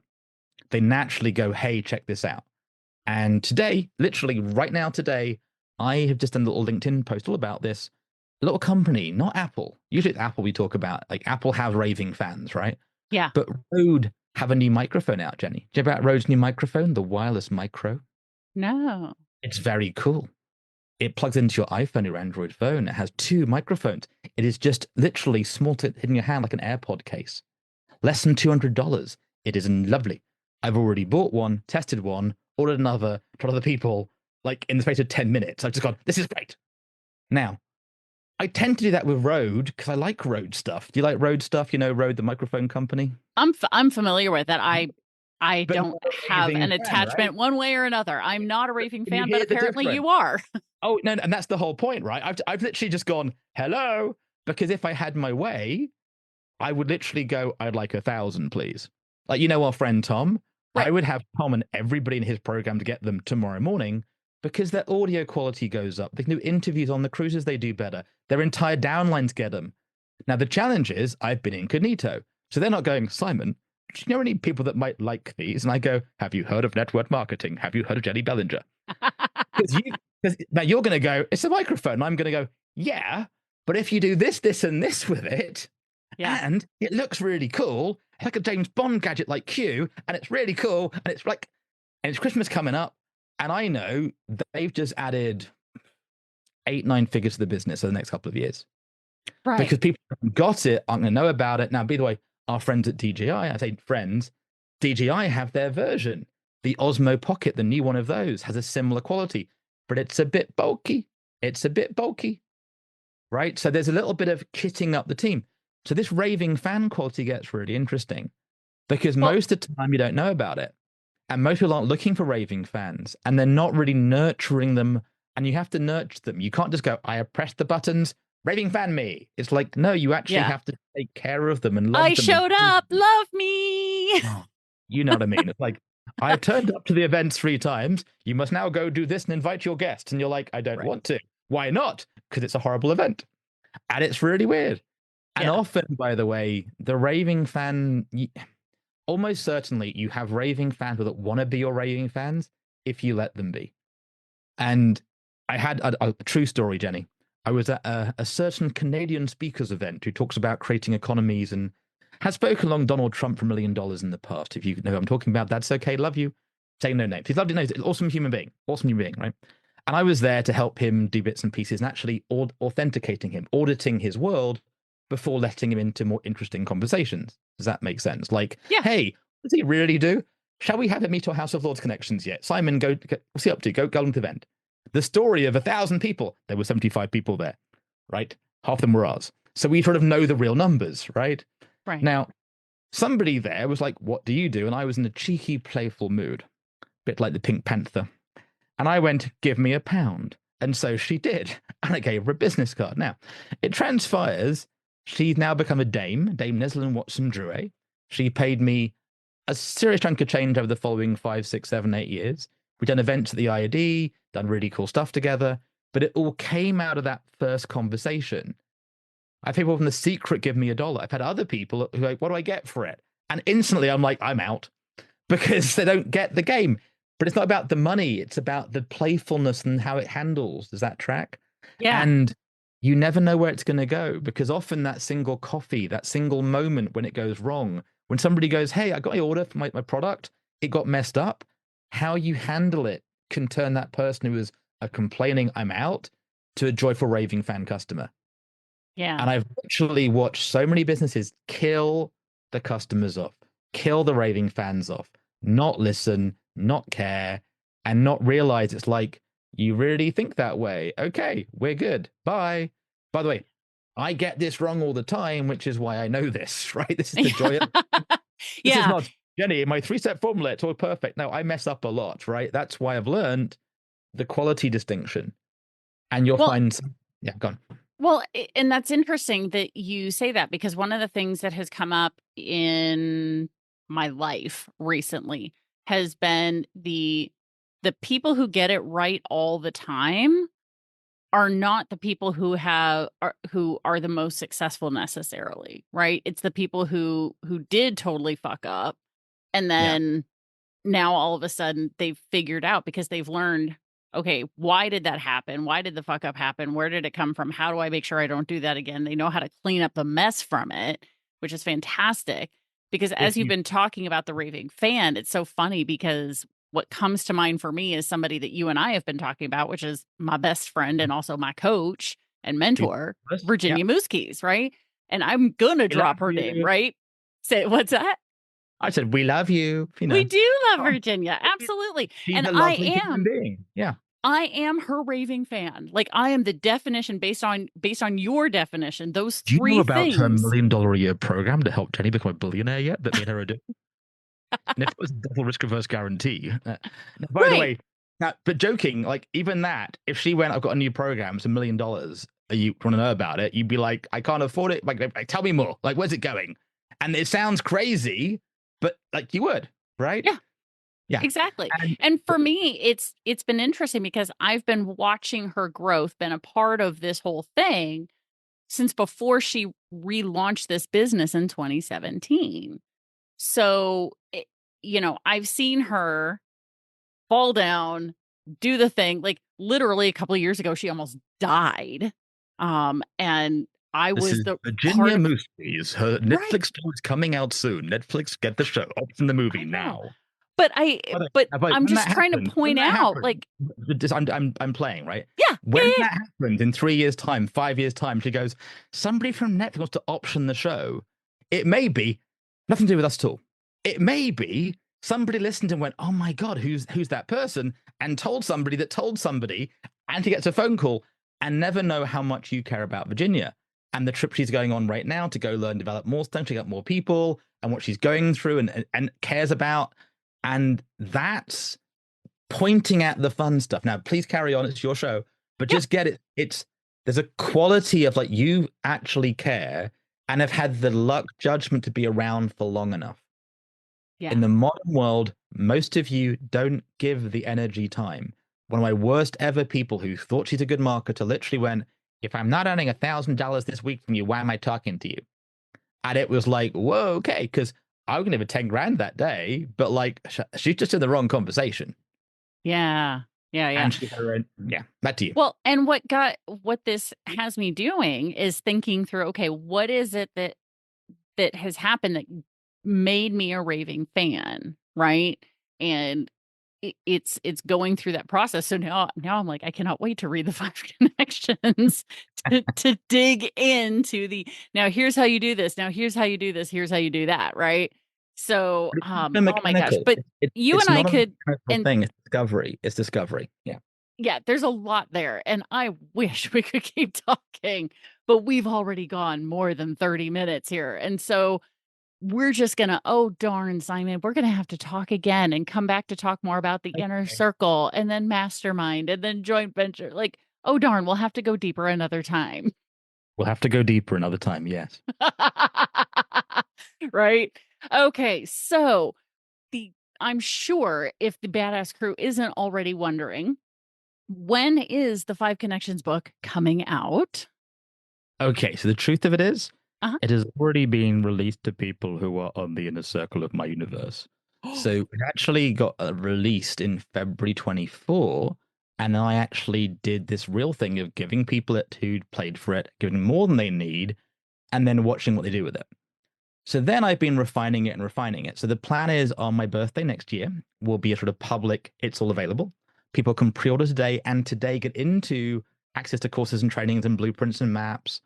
They naturally go, hey, check this out. And today, literally right now today, I have just done a little LinkedIn post all about this. A little company, not Apple. Usually it's Apple we talk about. Like Apple have raving fans, right? Yeah. But Rode have a new microphone out, Jenny. Do you know about Rode's new microphone, the wireless micro? No. It's very cool. It plugs into your iPhone or Android phone. It has 2 microphones. It is just literally small to hit in your hand like an AirPod case. Less than $200. It is lovely. I've already bought one, tested one, ordered another, told other people, like in the space of 10 minutes. I've just gone, this is great. Now, I tend to do that with Rode because I like Rode stuff. Do you like Rode stuff? Rode, the microphone company? I'm familiar with that. I But don't have an attachment, right? one way or another. I'm not a raving Can you fan, hear but the apparently difference? you are. Oh, no, and that's the whole point, right? I've literally just gone, hello, because if I had my way, I would literally go, I'd like 1,000, please. Like, our friend Tom, Right. I would have Tom and everybody in his program to get them tomorrow morning because their audio quality goes up. They can do interviews on the cruises, they do better. Their entire downlines get them. Now, the challenge is I've been incognito. So they're not going, Simon, do you know any people that might like these? And I go, have you heard of network marketing? Have you heard of Jenny Bellinger? Because now you're going to go, it's a microphone. I'm going to go, yeah, but if you do this, this, and this with it, Yeah. and it looks really cool, it's like a James Bond gadget like Q, and it's really cool, and it's Christmas coming up. And I know they've just added 8-9 figures to the business over the next couple of years. Right. Because people haven't got it, aren't going to know about it. Now, by the way, our friends at DJI, I say friends, DJI have their version. The Osmo Pocket, the new one of those, has a similar quality, but it's a bit bulky. It's a bit bulky, right? So there's a little bit of kitting up the team. So this raving fan quality gets really interesting because most of the time you don't know about it. And most people aren't looking for raving fans and they're not really nurturing them. And you have to nurture them. You can't just go, I have pressed the buttons, raving fan me. It's like, no, you actually have to take care of them and love them. I showed up, love me. You know what I mean? It's like, I turned up to the events 3 times. You must now go do this and invite your guests. And you're like, I don't want to. Why not? Because it's a horrible event. And it's really weird. And often, by the way, the raving fan, almost certainly you have raving fans that want to be your raving fans if you let them be. And I had a true story, Jenny. I was at a certain Canadian speakers event who talks about creating economies and has spoken along Donald Trump for $1 million in the past. If you know who I'm talking about, that's okay. Love you. Say no names. He's lovely. No, he's an awesome human being. Awesome human being, right? And I was there to help him do bits and pieces and actually authenticating him, auditing his world before letting him into more interesting conversations. Does that make sense? Like, hey, what does he really do? Shall we have him meet our House of Lords connections yet? Simon, what's he up to? Go on to the event. The story of 1,000 people. There were 75 people there, right? Half of them were ours. So we sort of know the real numbers, right? Right. Now, somebody there was like, what do you do? And I was in a cheeky, playful mood, a bit like the Pink Panther. And I went, give me £1. And so she did. And I gave her a business card. Now, it transpires she's now become a Dame Nesland Watson Drouet. She paid me a serious chunk of change over the following 5, 6, 7, 8 years. We've done events at the IAD, done really cool stuff together, but it all came out of that first conversation. I've had people from The Secret give me $1. I've had other people who are like, what do I get for it? And instantly I'm like, I'm out because they don't get the game. But it's not about the money. It's about the playfulness and how it handles. Does that track? Yeah. And you never know where it's going to go because often that single coffee, that single moment when it goes wrong, when somebody goes, hey, I got my order for my product, it got messed up. How you handle it can turn that person who is complaining, I'm out, to a joyful raving fan customer. Yeah. And I've actually watched so many businesses kill the customers off, kill the raving fans off, not listen, not care, and not realize it's like, you really think that way? Okay, we're good. Bye. By the way, I get this wrong all the time, which is why I know this, right? This is the joy of This is not, Jenny, my 3-step formula, it's all perfect. No, I mess up a lot, right? That's why I've learned the quality distinction. And you'll find, go on. Well, and that's interesting that you say that because one of the things that has come up in my life recently has been the people who get it right all the time are not the people who are the most successful necessarily, right? It's the people who did totally fuck up and then now all of a sudden they've figured out because they've learned, okay, why did that happen? Why did the fuck up happen? Where did it come from? How do I make sure I don't do that again? They know how to clean up the mess from it, which is fantastic. Because as you've been talking about the raving fan, it's so funny because what comes to mind for me is somebody that you and I have been talking about, which is my best friend and also my coach and mentor, Virginia Mooskies, right? And I'm going to drop her name, right? Say, what's that? I said, we love you. You know. We do love Virginia. Absolutely. She's and a lovely human being. Yeah. I am her raving fan. Like I am the definition based on your definition. Those three things. Do you know about her $1 million a year program to help Jenny become a billionaire yet? That me and her are doing. And if it was a double risk reverse guarantee. By the way, now, but joking, like even that, if she went, I've got a new program, it's $1 million. You want to know about it? You'd be like, I can't afford it. Like, tell me more. Like, where's it going? And it sounds crazy, but like you would, right? Yeah. Yeah, exactly. And for me, it's been interesting because I've been watching her growth, been a part of this whole thing since before she relaunched this business in 2017. So, I've seen her fall down, do the thing. Like literally a couple of years ago, she almost died. And I was the Virginia Mooskies. Her Netflix show is coming out soon. Netflix, get the show. Open the movie now. but But I'm when just that trying to happens, point out, like, I'm playing, right? yeah, When yeah, that happens in 3 years' time, 5 years' time, she goes, somebody from Netflix wants to option the show. It may be nothing to do with us at all. It may be somebody listened and went, oh my God, who's that person? And told somebody that told somebody, and she gets a phone call and never know how much you care about Virginia. And the trip she's going on right now to go learn, develop more stuff, to get more people, and what she's going through and cares about. And that's pointing at the fun stuff. Now, please carry on. It's your show, but yeah, just get it. There's a quality of like you actually care and have had the luck judgment to be around for long enough. yeah. In the modern world, most of you don't give the energy time. One of my worst ever people who thought she's a good marketer literally went, if I'm not earning $1,000 this week from you, why am I talking to you? And it was like, whoa, okay, because I was gonna give her 10 grand that day, but like she's just in the wrong conversation. Yeah. Yeah. Yeah. And she had her own, yeah, back to you. Well, and what this has me doing is thinking through, okay, what is it that has happened that made me a raving fan, right? And it's going through that process. So now I'm like, I cannot wait to read the 5 connections to dig into now here's how you do this. Now here's how you do this. Here's how you do that, right? So, It's not oh my gosh, mechanical. but you It's and I not a could, mechanical and thing. It's discovery. It's discovery. Yeah. yeah, there's a lot there, and I wish we could keep talking, but we've already gone more than 30 minutes here. And so we're just gonna, oh darn, Simon, we're gonna have to talk again and come back to talk more about the inner Okay. circle and then mastermind and then joint venture. Like, oh darn, we'll have to go deeper another time. We'll have to go deeper another time. Yes. Right? Okay, so I'm sure if the Badass Crew isn't already wondering, when is the 5 Connections book coming out? Okay. So the truth of it is, Uh-huh. it has already been released to people who are on the inner circle of my universe. So it actually got released in February 24. And I actually did this real thing of giving people it who played for it, giving them more than they need, and then watching what they do with it. So then I've been refining it and refining it. So the plan is on my birthday next year will be a sort of public, it's all available. People can pre-order today and today get into access to courses and trainings and blueprints and maps.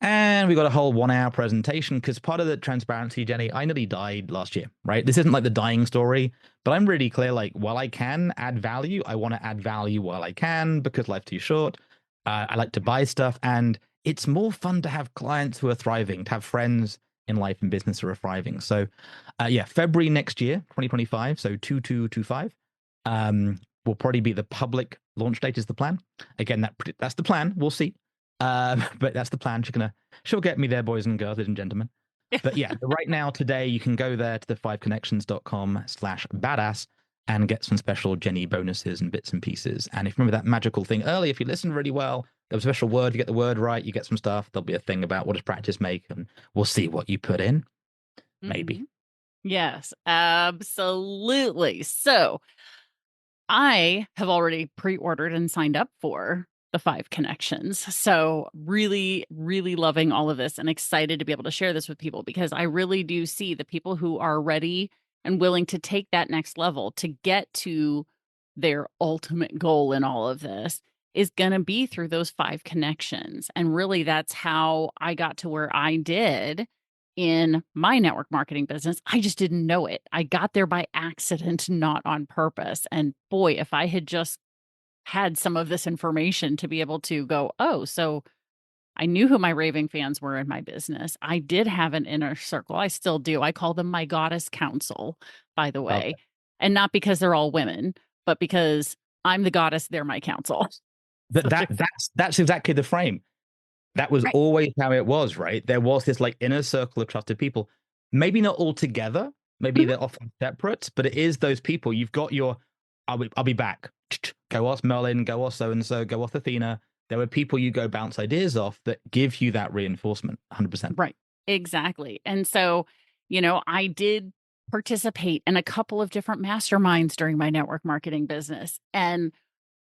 And we got a whole 1 hour presentation because part of the transparency, Jenny, I nearly died last year, right? This isn't like the dying story, but I'm really clear, like, while I can add value, I want to add value while I can because life's too short. I like to buy stuff, and it's more fun to have clients who are thriving, to have friends in life and business who are thriving. So, yeah, February next year, 2025, so 2225, will probably be the public launch date is the plan. Again, that's the plan. We'll see. But that's the plan. She'll get me there, boys and girls, ladies and gentlemen. But yeah, right now, today, you can go there to the 5connections.com/badass and get some special Jenny bonuses and bits and pieces. And if you remember that magical thing earlier, if you listen really well, there was a special word, you get the word right, you get some stuff. There'll be a thing about what does practice make, and we'll see what you put in. Maybe. Mhm. Yes, absolutely. So I have already pre-ordered and signed up for the 5 Connections. So really, really loving all of this and excited to be able to share this with people because I really do see the people who are ready and willing to take that next level to get to their ultimate goal in all of this is going to be through those 5 Connections. And really that's how I got to where I did in my network marketing business. I just didn't know it. I got there by accident, not on purpose. And boy, if I had just had some of this information to be able to go, oh, so I knew who my raving fans were in my business. I did have an inner circle. I still do. I call them my goddess council, by the way. Okay. And not because they're all women, but because I'm the goddess, they're my council. That's exactly the frame. That was Right. always how it was, right? There was this like inner circle of trusted people. Maybe not all together. Maybe Mhm. they're often separate, but it is those people. You've got your, I'll be back. Go ask Merlin, go ask so-and-so, go ask Athena. There were people you go bounce ideas off that give you that reinforcement, 100%. Right. Exactly. And so, I did participate in a couple of different masterminds during my network marketing business. And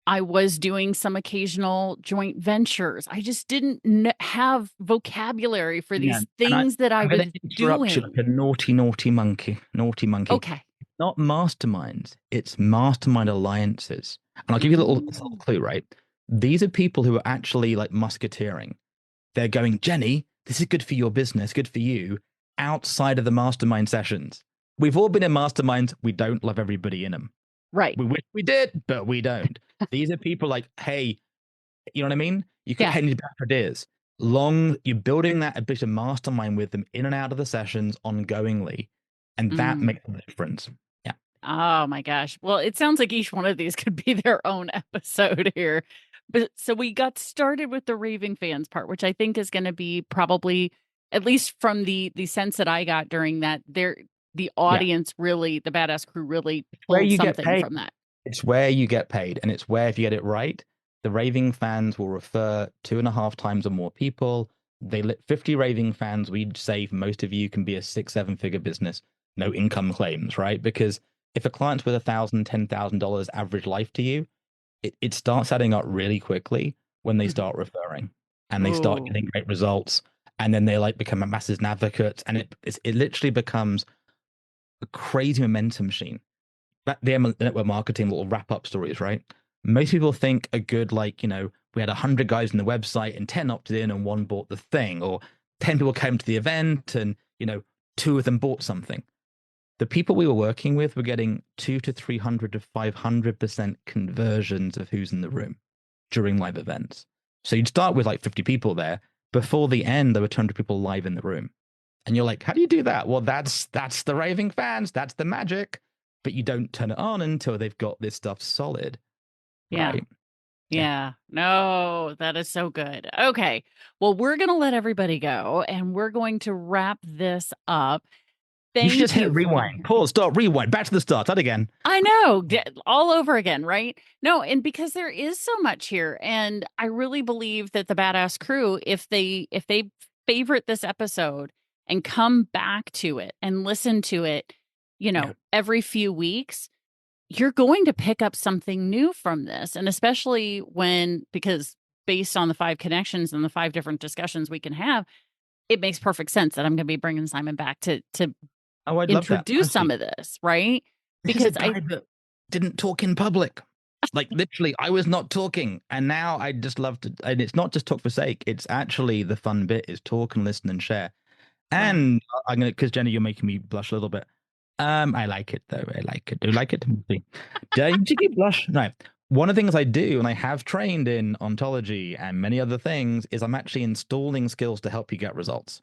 I was doing some occasional joint ventures. I just didn't have vocabulary for Yeah. these And things that I I'm was going to interrupt you doing. like a naughty, naughty monkey. Naughty monkey. Okay. not masterminds, it's mastermind alliances. And I'll give you a little Mm. clue, right? These are people who are actually like musketeering. They're going, Jenny, this is good for your business, good for you, outside of the mastermind sessions. We've all been in masterminds. We don't love everybody in them. Right. We wish we did, but we don't. These are people like, hey, you know what I mean? You could Yeah. hand back ideas. You're building that ability to mastermind with them in and out of the sessions ongoingly. And that Mm. makes a difference. Yeah. Oh my gosh. Well, it sounds like each one of these could be their own episode here. But so we got started with the raving fans part, which I think is going to be probably, at least from the sense that I got during that, the Yeah. audience really, the badass crew really Where pulled you get something paid. from that. It's where you get paid. And it's where, if you get it right, the raving fans will refer 2.5 times or more people. 50 raving fans, we'd say for most of you can be a 6, 7 figure business, no income claims, right? Because if a client's with $1,000, $10,000 average life to you, it starts adding up really quickly when they Mhm. start referring and they start Ooh. getting great results. And then they like become a massive advocate. And it literally becomes a crazy momentum machine. The network marketing little wrap up stories, right? Most people think a good, like, we had 100 guys on the website and 10 opted in and one bought the thing, or 10 people came to the event and, two of them bought something. The people we were working with were getting 200 to 300 to 500% conversions of who's in the room during live events. So you'd start with like 50 people there. Before the end, there were 200 people live in the room. And you're like, how do you do that? Well, that's the raving fans. That's the magic. But you don't turn it on until they've got this stuff solid, Yeah. right? Yeah. No, that is so good. Okay. Well, we're going to let everybody go and we're going to wrap this up. You should just Thank hit you for being rewind, here. pause, stop, rewind, back to the start, that again. I know, all over again, right? No, and because there is so much here, and I really believe that the badass crew, if they favorite this episode and come back to it and listen to it, Yeah. every few weeks, you're going to pick up something new from this, and especially because based on the 5 connections and the 5 different discussions we can have, it makes perfect sense that I'm going to be bringing Simon back to Oh, I'd love that. introduce some Honestly, of this, right? this is a Because guy that didn't talk in public. Like literally, I was not talking, and now I just love to. And it's not just talk for sake. It's actually the fun bit is talk and listen and share. well, And I'm gonna, because Jenny, you're making me blush a little bit. I like it though. I like it. Do you like it, Timothy? Don't you blush? No. One of the things I do, and I have trained in ontology and many other things, is I'm actually installing skills to help you get results.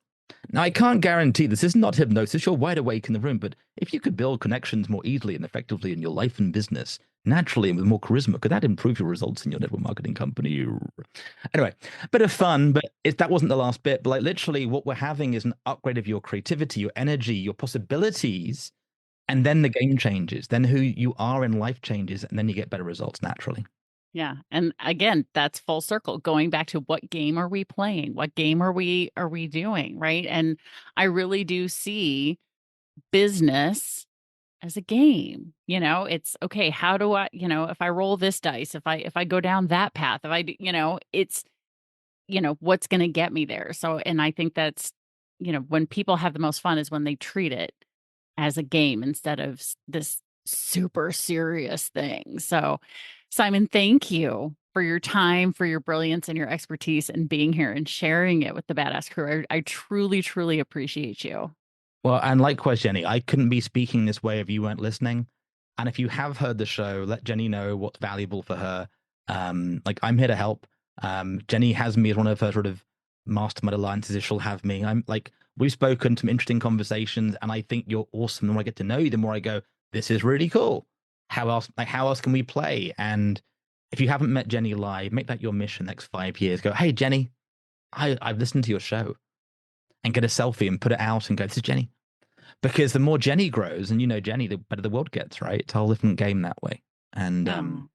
Now, I can't guarantee this is not hypnosis. You're wide awake in the room, but if you could build connections more easily and effectively in your life and business, naturally and with more charisma, could that improve your results in your network marketing company? Anyway, bit of fun, but that wasn't the last bit. But like literally, what we're having is an upgrade of your creativity, your energy, your possibilities, and then the game changes. Then who you are in life changes, and then you get better results naturally. yeah. And again, that's full circle going back to what game are we playing? What game are we doing, right? And I really do see business as a game. It's okay, how do I, if I roll this dice, if I go down that path, if I do, it's what's going to get me there. So and I think that's when people have the most fun is when they treat it as a game instead of this super serious thing. So, Simon, thank you for your time, for your brilliance and your expertise and being here and sharing it with the badass crew. I truly, truly appreciate you. Well, and likewise, Jenny, I couldn't be speaking this way if you weren't listening. And if you have heard the show, let Jenny know what's valuable for her. Like I'm here to help. Jenny has me as one of her sort of mastermind alliances. If she'll have me, I'm like we've spoken some interesting conversations, and I think you're awesome. The more I get to know you, the more I go, this is really cool. How else can we play? And if you haven't met Jenny live, make that your mission next 5 years. Go, hey Jenny, I've listened to your show, and get a selfie and put it out and go, this is Jenny. Because the more Jenny grows, and Jenny, the better the world gets, right? It's a whole different game that way. And Oh,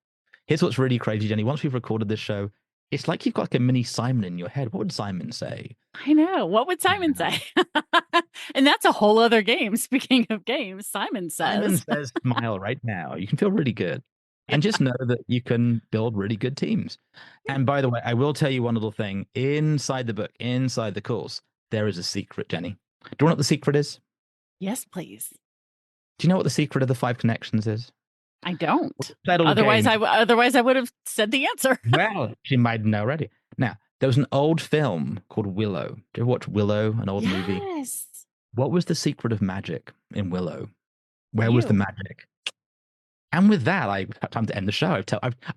here's what's really crazy, Jenny. Once we've recorded this show, it's like you've got like a mini Simon in your head. What would Simon say? I know. What would Simon say? And that's a whole other game. Speaking of games, Simon Simon says. says, smile right now. You can feel really good. And just know that you can build really good teams. And by the way, I will tell you one little thing. Inside the book, inside the course, there is a secret, Jenny. Do you know what the secret is? Yes, please. Do you know what the secret of the 5 connections is? I don't. Settle Otherwise, game. I would have said the answer. Well, she might know already. Now, there was an old film called Willow. Did you ever watch Willow, an old movie? Yes. What was the secret of magic in Willow? Where was the You. magic? And with that, I have time to end the show.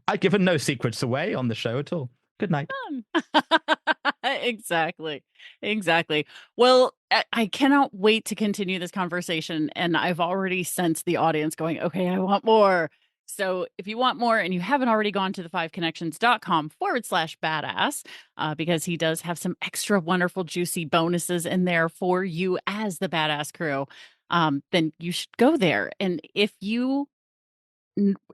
I've given no secrets away on the show at all. Good night. Exactly. Well, I cannot wait to continue this conversation. And I've already sensed the audience going, okay, I want more. So if you want more and you haven't already gone to the 5connections.com/badass, because he does have some extra wonderful, juicy bonuses in there for you as the badass crew, then you should go there. And if you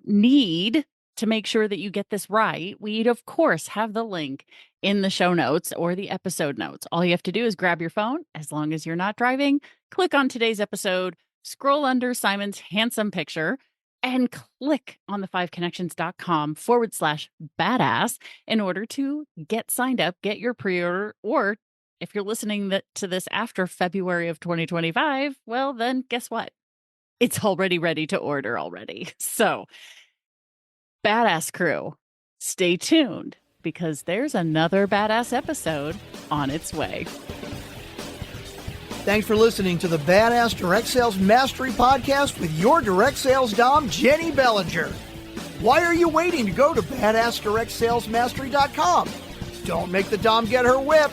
need to make sure that you get this right, we'd of course have the link in the show notes or the episode notes. All you have to do is grab your phone, as long as you're not driving, click on today's episode, scroll under Simon's handsome picture, and click on the 5connections.com/badass in order to get signed up, get your pre-order, or if you're listening to this after February of 2025, well, then guess what? It's already ready to order already. So, badass crew, stay tuned because there's another badass episode on its way. Thanks for listening to the Badass Direct Sales Mastery Podcast with your direct sales dom, Jenny Bellinger. Why are you waiting to go to badassdirectsalesmastery.com? Don't make the dom get her whip.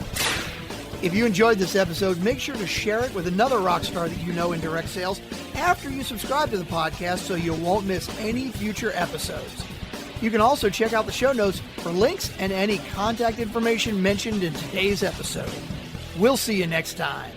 If you enjoyed this episode, make sure to share it with another rock star that you know in direct sales after you subscribe to the podcast so you won't miss any future episodes. You can also check out the show notes for links and any contact information mentioned in today's episode. We'll see you next time.